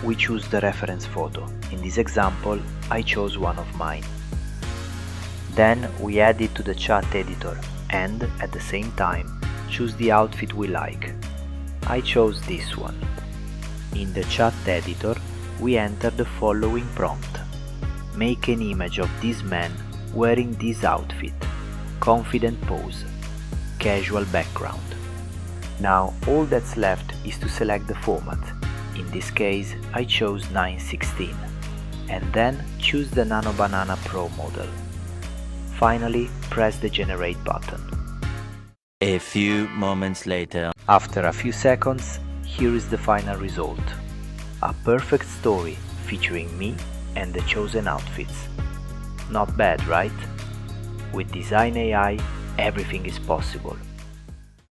we choose the reference photo. In this example, I chose one of mine. Then we add it to the chat editor and, at the same time, choose the outfit we like. I chose this one. In the chat editor, we enter the following prompt. Make an image of this man wearing this outfit. Confident pose. Casual background. Now all that's left is to select the format. In this case, I chose 9:16 and then choose the Nano Banana Pro model. Finally, press the Generate button. A few moments later. After a few seconds, here is the final result. A perfect story featuring me and the chosen outfits. Not bad, right? With DZINE AI, everything is possible.